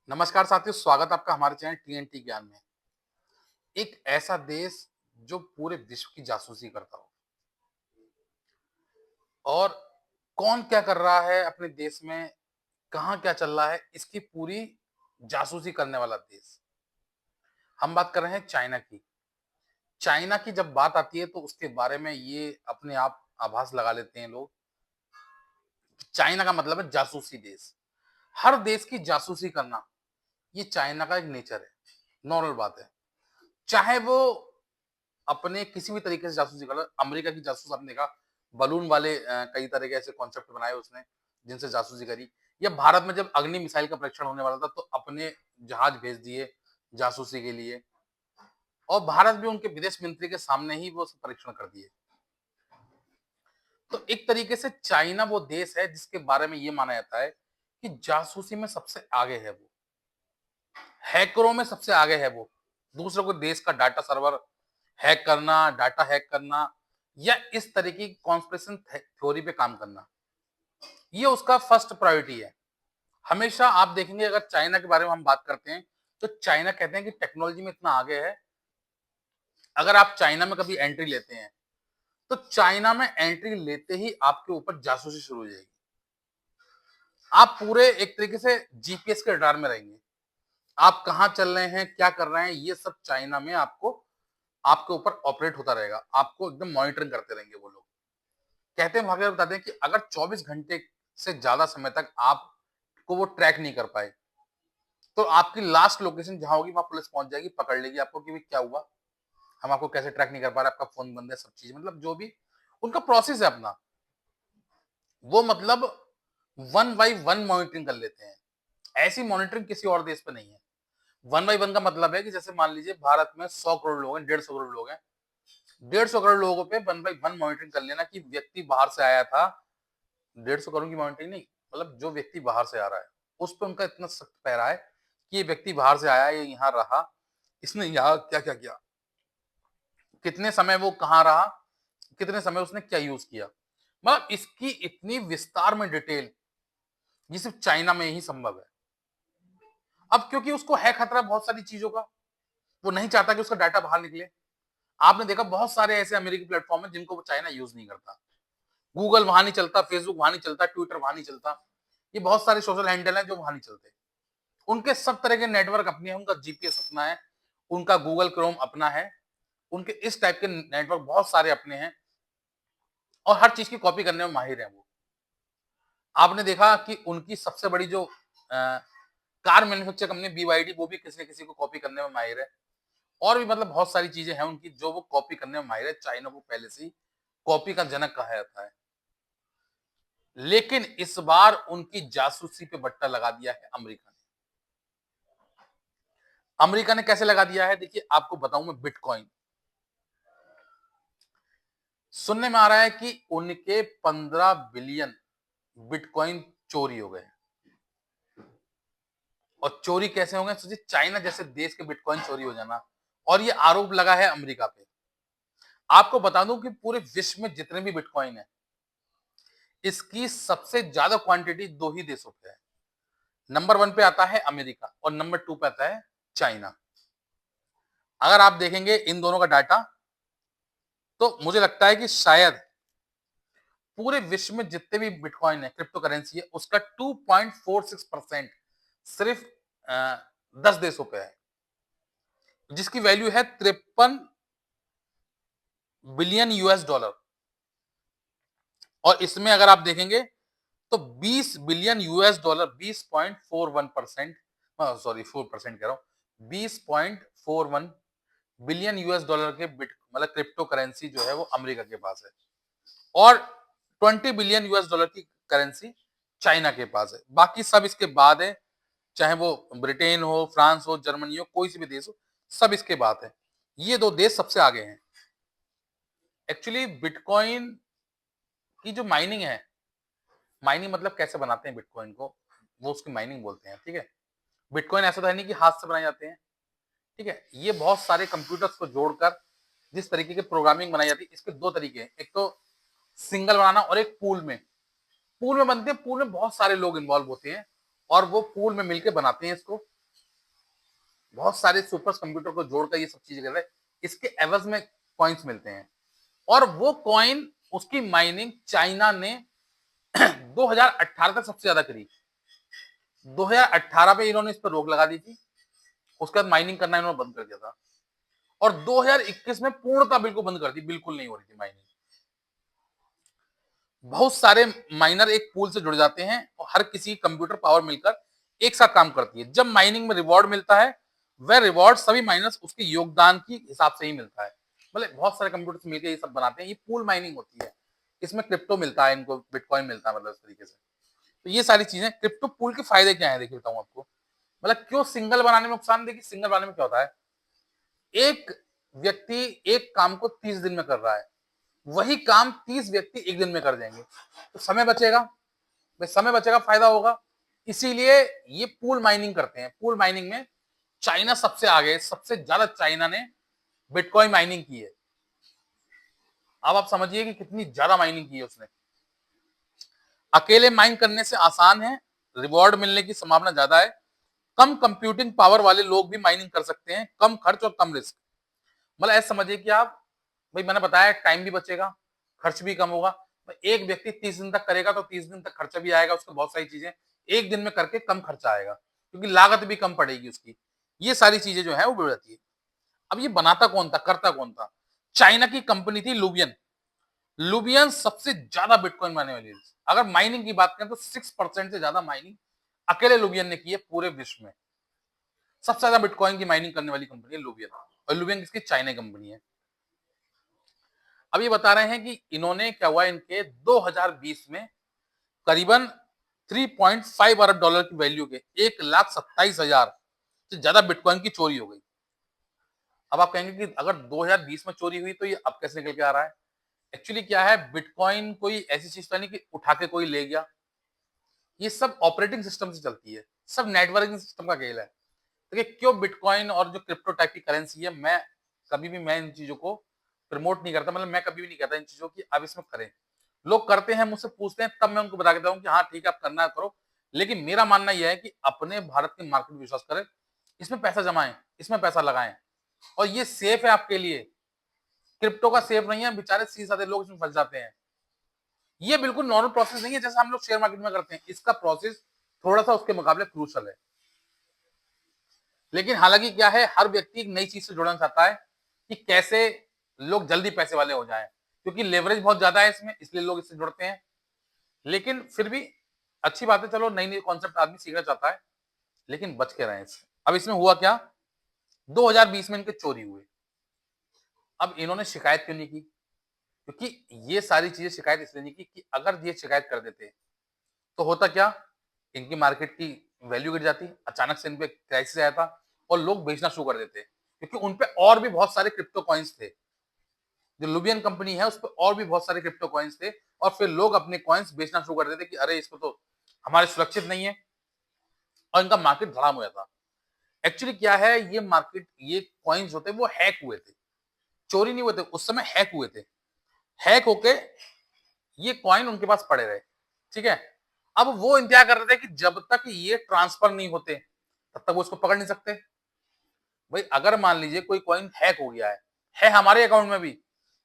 नमस्कार साथियों, स्वागत है आपका हमारे चैनल टीएनटी ज्ञान में। एक ऐसा देश जो पूरे विश्व की जासूसी करता हो और कौन क्या कर रहा है अपने देश में, कहाँ क्या चल रहा है, इसकी पूरी जासूसी करने वाला देश। हम बात कर रहे हैं चाइना की। चाइना की जब बात आती है तो उसके बारे में ये अपने आप आभास लगा लेते हैं लोग। चाइना का मतलब है जासूसी देश। हर देश की जासूसी करना, ये चाइना का एक नेचर है, नॉर्मल बात है। चाहे वो अपने किसी भी तरीके से जासूसी कर लो। अमेरिका की जासूस आपने देखा, बलून वाले कई तरह के ऐसे कॉन्सेप्ट बनाए उसने, जिनसे जासूसी करी। या भारत में जब अग्नि मिसाइल का परीक्षण होने वाला था, तो अपने जहाज भेज दिए जासूसी के लिए, और भारत भी उनके विदेश मंत्री के सामने ही वो परीक्षण कर दिए। तो एक तरीके से चाइना वो देश है जिसके बारे में ये माना जाता है कि जासूसी में सबसे आगे है वो, हैकरों में सबसे आगे है वो। दूसरों को देश का डाटा सर्वर हैक करना, डाटा हैक करना, या इस तरह की कॉन्स्पिरेशन थ्योरी पे काम करना, ये उसका फर्स्ट प्रायोरिटी है। हमेशा आप देखेंगे, अगर चाइना के बारे में हम बात करते हैं, तो चाइना कहते हैं कि टेक्नोलॉजी में इतना आगे है। अगर आप चाइना में कभी एंट्री लेते हैं, तो चाइना में एंट्री लेते ही आपके ऊपर जासूसी शुरू हो जाएगी। आप पूरे एक तरीके से जीपीएस के रडार में रहेंगे। आप कहाँ चल रहे हैं, क्या कर रहे हैं, ये सब चाइना में आपको आपके ऊपर ऑपरेट होता रहेगा। आपको एकदम मॉनिटरिंग करते रहेंगे वो लोग। कहते हैं, भागवत बताते हैं कि अगर 24 घंटे से ज्यादा समय तक आपको वो ट्रैक नहीं कर पाए, तो आपकी लास्ट लोकेशन जहां होगी वहां पुलिस पहुंच जाएगी, पकड़ लेगी आपको कि भाई क्या हुआ, हम आपको कैसे ट्रैक नहीं कर पा रहे, आपका फोन बंद है, सब चीज, मतलब जो भी उनका प्रोसेस है अपना, वो मतलब वन बाई वन मॉनिटरिंग कर लेते हैं। ऐसी मॉनिटरिंग किसी और देश पे नहीं है। वन बाई वन का मतलब है कि जैसे मान लीजिए भारत में 100 करोड़ लोग हैं, 150 करोड़ लोग हैं, 150 करोड़ लोगों पे वन बाई वन मॉनिटरिंग कर लेना कि व्यक्ति बाहर से आया था। 150 करोड़ की मॉनिटरिंग नहीं, मतलब जो व्यक्ति बाहर से आ रहा है, उस पर उनका इतना सख्त पहरा है कि ये व्यक्ति बाहर से आया, ये यहाँ रहा, इसने यहाँ क्या क्या किया, कितने समय वो कहाँ रहा, कितने समय उसने क्या यूज किया, मतलब इसकी इतनी विस्तार में डिटेल, ये सिर्फ चाइना में ही संभव है। अब क्योंकि उसको है खतरा बहुत सारी चीजों का, वो नहीं चाहता कि उसका डाटा बाहर निकले। आपने देखा बहुत सारे ऐसे अमेरिकी प्लेटफॉर्म है जिनको वो चाइना यूज नहीं करता। गूगल वहां नहीं चलता, फेसबुक वहां नहीं चलता, ट्विटर वहां नहीं चलता। ये बहुत सारे सोशल हैंडल हैं जो वहां नहीं चलते। उनके सब तरह के नेटवर्क अपने हैं, उनका जीपीएस अपना है, उनका गूगल क्रोम अपना है, उनके इस टाइप के नेटवर्क बहुत सारे अपने हैं, और हर चीज की कॉपी करने में माहिर है वो। आपने देखा कि उनकी सबसे बड़ी जो कार मैन्युफैक्चर कंपनी बीवाईडी, वो भी किसी न किसी को कॉपी करने में माहिर है। और भी मतलब बहुत सारी चीजें हैं उनकी जो वो कॉपी करने में माहिर है। चाइना को पहले से ही कॉपी का जनक कहा जाता है। लेकिन इस बार उनकी जासूसी पे बट्टा लगा दिया है अमेरिका ने। अमेरिका ने कैसे लगा दिया है, देखिए आपको बताऊं मैं। बिटकॉइन सुनने में आ रहा है कि उनके 15 बिलियन बिटकॉइन चोरी हो गए। और चोरी कैसे हो गए, सोचिए, चाइना जैसे देश के बिटकॉइन चोरी हो जाना। और ये आरोप लगा है अमेरिका पे। आपको बता दूं कि पूरे विश्व में जितने भी बिटकॉइन है, इसकी सबसे ज्यादा क्वांटिटी दो ही देशों पे है। नंबर वन पे आता है अमेरिका और नंबर टू पे आता है चाइना। अगर आप देखेंगे इन दोनों का डाटा, तो मुझे लगता है कि शायद पूरे विश्व में जितने भी बिटकॉइन है, क्रिप्टो करेंसी है, उसका 2.46% सिर्फ 10 देशों पे है, जिसकी वैल्यू है 53 बिलियन US डॉलर। और इसमें अगर आप देखेंगे तो 20 बिलियन US डॉलर, 20.41%, सॉरी 4% कह रहा हूं, 20.41 बिलियन US डॉलर के बिट मतलब क्रिप्टो करेंसी जो है वो अमेरिका के पास है। और 20 बिलियन US डॉलर की करेंसी चाइना के पास है। बाकी सब इसके बाद है, चाहे वो ब्रिटेन हो, फ्रांस हो, जर्मनी हो, कोई सी भी देश हो, सब इसके बाद है। ये दो देश सबसे आगे हैं। एक्चुअली बिटकॉइन की जो माइनिंग है, माइनिंग मतलब कैसे बनाते हैं बिटकॉइन को, वो उसकी माइनिंग बोलते हैं, ठीक है। बिटकॉइन ऐसा तो है नहीं कि हाथ से बनाए जाते हैं, ठीक है। ये बहुत सारे कंप्यूटर्स को जोड़कर जिस तरीके की प्रोग्रामिंग बनाई जाती है, इसके दो तरीके हैं। एक तो सिंगल बनाना, और एक पूल में बनते हैं। पूल में बहुत सारे लोग इन्वॉल्व होते हैं और वो पूल में मिलकर बनाते हैं इसको। बहुत सारे सुपर कंप्यूटर को जोड़कर ये सब चीजें कर रहे हैं, इसके एवज में कॉइन्स मिलते हैं। और वो कॉइन, उसकी माइनिंग चाइना ने 2018 तक सबसे ज्यादा करी। 2018 पे इन्होंने इस पर रोक लगा दी थी, उसके बाद माइनिंग करना इन्होंने बंद कर दिया था, और 2021 में पूर्णतः बिल्कुल बंद कर दी, बिल्कुल नहीं हो रही थी माइनिंग। बहुत सारे माइनर एक पूल से जुड़ जाते हैं और हर किसी कंप्यूटर पावर मिलकर एक साथ काम करती है। जब माइनिंग में रिवॉर्ड मिलता है, वह रिवॉर्ड सभी माइनर्स उसके योगदान की हिसाब से ही मिलता है। मतलब बहुत सारे कंप्यूटर्स मिलकर ये सब बनाते हैं, ये पूल माइनिंग होती है। इसमें क्रिप्टो मिलता है, इनको बिटकॉइन मिलता है, मतलब इस तरीके से। तो ये सारी चीजें, क्रिप्टो पूल के फायदे क्या है देखिए बताऊं आपको। मतलब क्यों सिंगल बनाने में नुकसान, देखिए सिंगल बनाने में क्या होता है, एक व्यक्ति एक काम को 30 दिन में कर रहा है, वही काम 30 व्यक्ति एक दिन में कर देंगे, तो समय बचेगा, भाई समय बचेगा, फायदा होगा। इसीलिए ये पूल माइनिंग करते हैं। पूल माइनिंग में चाइना सबसे आगे, सबसे ज्यादा चाइना ने बिटकॉइन माइनिंग की है। अब आप समझिए कि कितनी ज्यादा माइनिंग की है उसने। अकेले माइन करने से आसान है, रिवॉर्ड मिलने की संभावना ज्यादा है, कम कंप्यूटिंग पावर वाले लोग भी माइनिंग कर सकते हैं, कम खर्च और कम रिस्क। मतलब ऐसे समझिए कि आप, भाई मैंने बताया टाइम भी बचेगा, खर्च भी कम होगा। एक व्यक्ति 30 दिन तक करेगा तो 30 दिन तक खर्चा भी आएगा, उसको बहुत सारी चीजें एक दिन में करके कम खर्चा आएगा, क्योंकि लागत भी कम पड़ेगी उसकी। ये सारी चीजें जो है वो बढ़ जाती है। अब ये बनाता कौन था, करता कौन था? चाइना की कंपनी थी लुबियन। लुबियन सबसे ज्यादा बिटकॉइन बनाने वाली है। अगर माइनिंग की बात करें तो 6% से ज्यादा माइनिंग अकेले लुबियन ने की है पूरे विश्व में। सबसे ज्यादा बिटकॉइन की माइनिंग करने वाली कंपनी है लुबियन, और लुबियन किसकी, चाइना कंपनी है। अब ये बता रहे हैं कि इन्होंने क्या हुआ, इनके 2020 में करीबन 3.5 अरब डॉलर की वैल्यू के 1,27,000 से ज्यादा बिटकॉइन की चोरी हो गई। अब आप कहेंगे कि अगर 2020 में चोरी हुई तो ये अब कैसे निकल के आ रहा है? एक्चुअली क्या है, बिटकॉइन कोई ऐसी चीज तो नहीं कि उठा के कोई ले गया। ये सब ऑपरेटिंग सिस्टम से चलती है, सब नेटवर्किंग सिस्टम का खेल है। देखिए क्यों बिटकॉइन और जो क्रिप्टो टाइप की करेंसी है, मैं कभी भी मैं इन चीजों को प्रमोट नहीं करता। मतलब मैं कभी भी नहीं कहता इन चीजों की आप इसमें करें। लोग करते हैं, मुझसे पूछते हैं, तब मैं उनको बता देता हूँ कि हाँ ठीक है आप करना है करो। लेकिन मेरा मानना यह है कि अपने भारत की मार्केट विश्वास करें, इसमें पैसा जमाएं, इसमें पैसा लगाएं, और ये सेफ है आपके लिए। क्रिप्टो का सेफ नहीं है, बेचारे सीधे साधे लोग इसमें फंस जाते हैं। ये बिल्कुल नॉर्मल प्रोसेस नहीं है जैसा हम लोग शेयर मार्केट में करते हैं, इसका प्रोसेस थोड़ा सा उसके मुकाबले क्रूशल है। लेकिन हालांकि क्या है, हर व्यक्ति एक नई चीज से जुड़ना चाहता है कि कैसे लोग जल्दी पैसे वाले हो जाएं, क्योंकि लेवरेज बहुत ज्यादा है इसमें, इसलिए लोग इससे जुड़ते हैं। लेकिन फिर भी अच्छी बात है, चलो नई नई कॉन्सेप्ट आदमी सीखना चाहता है, लेकिन बच के रहें इससे। अब इसमें हुआ क्या, 2020 में इनके चोरी हुए। अब इन्होंने शिकायत क्यों नहीं की? क्योंकि ये सारी चीजें शिकायत इसलिए नहीं की कि अगर ये शिकायत कर देते तो होता क्या, इनकी मार्केट की वैल्यू गिर जाती, अचानक से इन पे क्राइसिस आया था, और लोग बेचना शुरू कर देते, क्योंकि उन पे और भी बहुत सारे क्रिप्टो कॉइन्स थे। जो लुबियन कंपनी है उस पर और भी बहुत सारे क्रिप्टो कॉइन्स थे, और फिर लोग अपने कॉइन्स बेचना शुरू कर देते कि अरे इसको तो हमारे सुरक्षित नहीं है, और इनका मार्केट धड़ाम हुआ था। एक्चुअली क्या है, ये मार्केट, ये कॉइन्स होते वो हैक हुए थे, चोरी नहीं हुए थे, उस समय हैक हुए थे। हैक होके ये कॉइन उनके पास पड़े रहे, ठीक है। अब वो इंतजार कर रहे थे कि जब तक ये ट्रांसफर नहीं होते तब तक वो उसको पकड़ नहीं सकते। भाई अगर मान लीजिए कोई कॉइन हैक हो गया है हमारे अकाउंट में भी,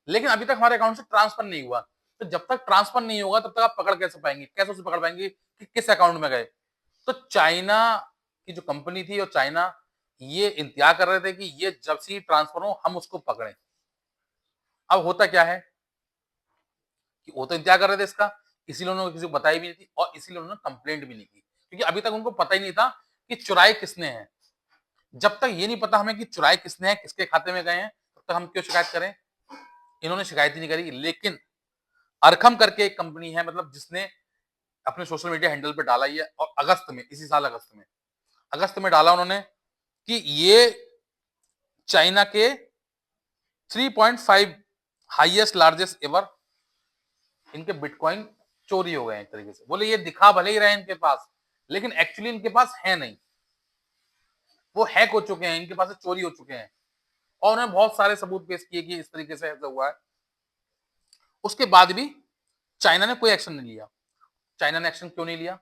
लेकिन अभी तक हमारे अकाउंट से ट्रांसफर नहीं हुआ, तो जब तक ट्रांसफर नहीं होगा तब तक आप पकड़ कैसे पाएंगे, कैसे उसे पकड़ पाएंगे कि किस अकाउंट में गए? तो चाइना की जो कंपनी थी, और चाइना ये इंतजार कर रहे थे कि ये जब से ट्रांसफर हो हम उसको पकड़ें। अब होता क्या है कि वो तो इंतजार कर रहे थे इसका, इसीलिए उन्होंने किसी को बताई भी नहीं थी, और इसीलिए उन्होंने कंप्लेंट भी नहीं की, क्योंकि अभी तक उनको पता ही नहीं था कि चुराई किसने है। जब तक ये नहीं पता हमें कि चुराई किसने है, किसके खाते में गए हैं, तब तक हम क्यों शिकायत करें? इन्होंने शिकायत ही नहीं करी। लेकिन अरखम करके एक कंपनी है, मतलब जिसने अपने सोशल मीडिया हैंडल पे डाला ही है, और अगस्त में, इसी साल अगस्त में डाला उन्होंने कि ये चाइना के 3.5 हाईएस्ट लार्जेस्ट एवर इनके बिटकॉइन चोरी हो गए हैं एक तरीके से। बोले ये दिखा भले ही रहे इनके पास, लेकिन एक्चुअली इनके पास है नहीं, वो हैक हो चुके हैं, इनके पास से चोरी हो चुके हैं, और उन्होंने बहुत सारे सबूत पेश किए कि इस तरीके से ऐसा हुआ है। उसके बाद भी चाइना ने कोई एक्शन नहीं लिया। चाइना ने एक्शन क्यों नहीं लिया?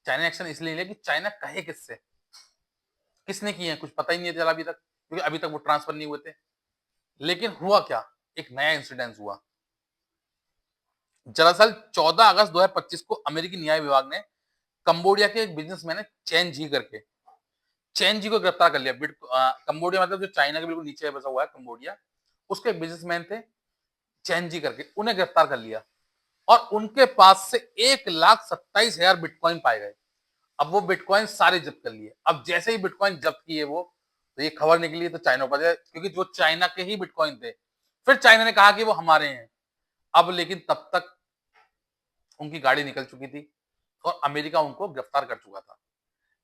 चाइना ने एक्शन इसलिए लिया कि चाइना कहे किससे, किसने किए हैं कुछ पता ही नहीं चला अभी तक, क्योंकि अभी तक वो ट्रांसफर नहीं हुए थे। लेकिन हुआ क्या, एक नया इंसिडेंस हुआ। दरअसल 14 अगस्त 2025 को अमेरिकी न्याय विभाग ने कंबोडिया के एक बिजनेसमैन है चैन जी करके, चैन जी को गिरफ्तार कर लिया। कंबोडिया मतलब जो चाइना के बिल्कुल नीचे बसा हुआ है कंबोडिया, उसके एक बिजनेसमैन थे चैन जी करके, उन्हें गिरफ्तार कर लिया और उनके पास से 1,27,000 बिटकॉइन पाए गए। अब वो बिटकॉइन सारे जब्त कर लिए। अब जैसे ही बिटकॉइन जब्त किए वो, तो ये खबर निकली तो चाइना पर जाए, क्योंकि जो चाइना के ही बिटकॉइन थे। फिर चाइना ने कहा कि वो हमारे हैं। अब लेकिन तब तक उनकी गाड़ी निकल चुकी थी और अमेरिका उनको गिरफ्तार कर चुका था।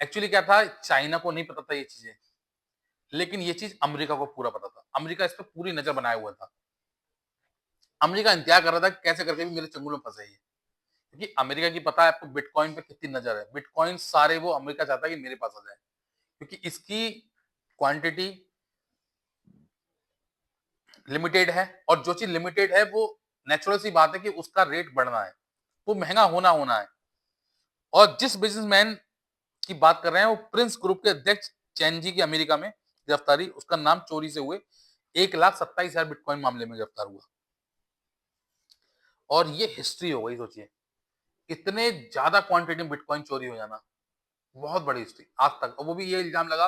एक्चुअली क्या था, चाइना को नहीं पता था ये चीजें, लेकिन ये चीज अमेरिका को पूरा पता था। अमेरिका इस पर पूरी नजर बनाया हुआ था। अमेरिका इंतजार कर रहा था कि कैसे करके भी मेरे चंगुल में फंसे ये, क्योंकि अमेरिका की पता है आपको बिटकॉइन पे कितनी नजर है। बिटकॉइन सारे वो अमेरिका चाहता है कि मेरे पास आ जाए, क्योंकि इसकी क्वांटिटी लिमिटेड है और जो चीज लिमिटेड है वो नेचुरल सी बात है कि उसका रेट बढ़ना है, वो महंगा होना होना है। और जिस बिजनेसमैन की बात कर रहे हैं वो प्रिंस ग्रुप के अध्यक्ष चैन जी की अमेरिका में गिरफ्तारी, उसका नाम चोरी से हुए 1,27,000 बिटकॉइन मामले में गिरफ्तार हुआ। और ये हिस्ट्री हो गई, सोचिए इतने ज्यादा क्वांटिटी में बिटकॉइन चोरी हो जाना, बहुत बड़ी हिस्ट्री आज तक। और वो भी ये इल्जाम लगा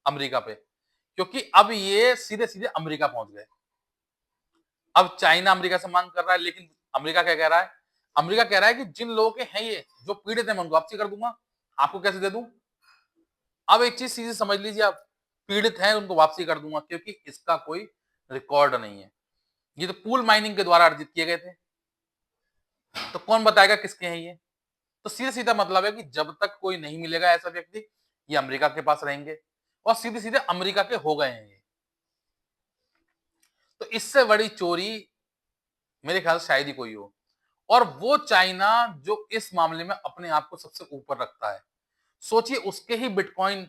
अमेरिका पे, क्योंकि अब ये सीधे सीधे अमेरिका पहुंच गए। अब चाइना अमेरिका से मांग कर रहा है, लेकिन अमेरिका क्या कह रहा है, अमेरिका कह रहा है कि जिन लोगों के हैं ये जो पीड़ित है मैं उनको वापसी कर दूंगा, आपको कैसे दे दूं। अब एक चीज सीधे समझ लीजिए आप, पीड़ित हैं उनको वापसी कर दूंगा, क्योंकि इसका कोई रिकॉर्ड नहीं है। ये तो पूल माइनिंग के द्वारा अर्जित किए गए थे, तो कौन बताएगा किसके हैं ये। तो सीधा सीधा मतलब है कि जब तक कोई नहीं मिलेगा ऐसा व्यक्ति, ये अमेरिका के पास रहेंगे और सीधे सीधे अमेरिका के हो गए हैं ये। तो इससे बड़ी चोरी मेरे ख्याल से शायद ही कोई हो। और वो चाइना जो इस मामले में अपने आप को सबसे ऊपर रखता है, सोचिए उसके ही बिटकॉइन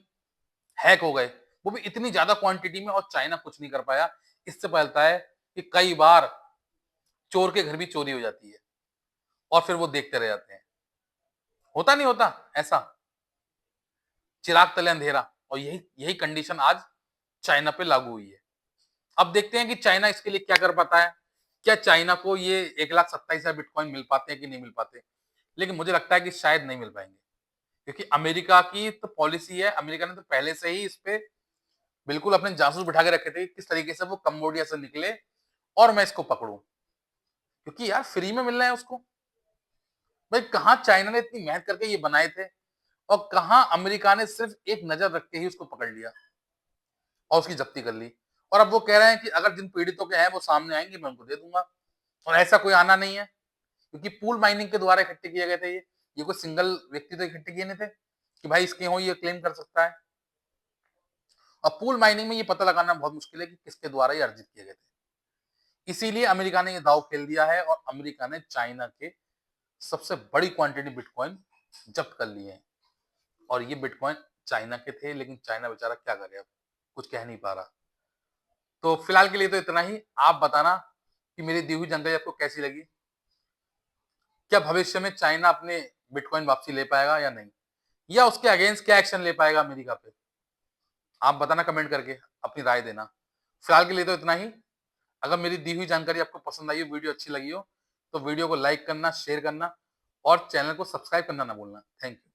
हैक हो गए, वो भी इतनी ज्यादा क्वांटिटी में, और चाइना कुछ नहीं कर पाया। इससे पहलता है कि कई बार चोर के घर भी चोरी हो जाती है और फिर वो देखते रह जाते हैं। होता नहीं होता ऐसा, चिराग तले अंधेरा। और यही यही कंडीशन आज चाइना पे लागू हुई है। अब देखते हैं कि चाइना इसके लिए क्या कर पाता है। क्या चाइना को ये 1,27,000 बिटकॉइन मिल पाते हैं कि नहीं मिल पाते। लेकिन मुझे लगता है कि शायद नहीं मिल पाएंगे, क्योंकि अमेरिका की तो पॉलिसी है, अमेरिका ने तो पहले से ही इस पे बिल्कुल अपने जासूस बिठा के रखे थे कि किस तरीके से वो कंबोडिया से निकले और मैं इसको पकड़ूं, क्योंकि यार फ्री में मिलना है उसको। भाई कहाँ चाइना ने इतनी मेहनत करके ये बनाए थे और कहाँ अमेरिका ने सिर्फ एक नजर रख के ही उसको पकड़ लिया और उसकी जब्ती कर ली। और अब वो कह रहे हैं कि अगर जिन पीड़ितों के हैं वो सामने आएंगे मैं उनको दे दूंगा। और ऐसा कोई आना नहीं है, क्योंकि पूल माइनिंग के द्वारा इकट्ठे किए गए थे ये कोई सिंगल व्यक्ति तो इकट्ठे किए नहीं थे कि भाई इसके हो ये क्लेम कर सकता है। और पूल माइनिंग में ये पता लगाना बहुत मुश्किल है कि किसके द्वारा ये अर्जित किए गए थे। इसीलिए अमेरिका ने ये दाव खेल दिया है और अमेरिका ने चाइना के सबसे बड़ी क्वांटिटी बिटकॉइन जब्त कर लिए हैं। और ये बिटकॉइन चाइना के थे, लेकिन चाइना बेचारा क्या करे, अब कुछ कह नहीं पा रहा। तो फिलहाल के लिए तो इतना ही। आप बताना कि मेरी दी हुई जानकारी आपको कैसी लगी। क्या भविष्य में चाइना अपने बिटकॉइन वापसी ले पाएगा या नहीं, या उसके अगेंस्ट क्या एक्शन ले पाएगा अमेरिका पे, आप बताना कमेंट करके, अपनी राय देना। फिलहाल के लिए तो इतना ही। अगर मेरी दी हुई जानकारी आपको पसंद आई हो, वीडियो अच्छी लगी हो, तो वीडियो को लाइक करना, शेयर करना और चैनल को सब्सक्राइब करना ना भूलना। Thank you.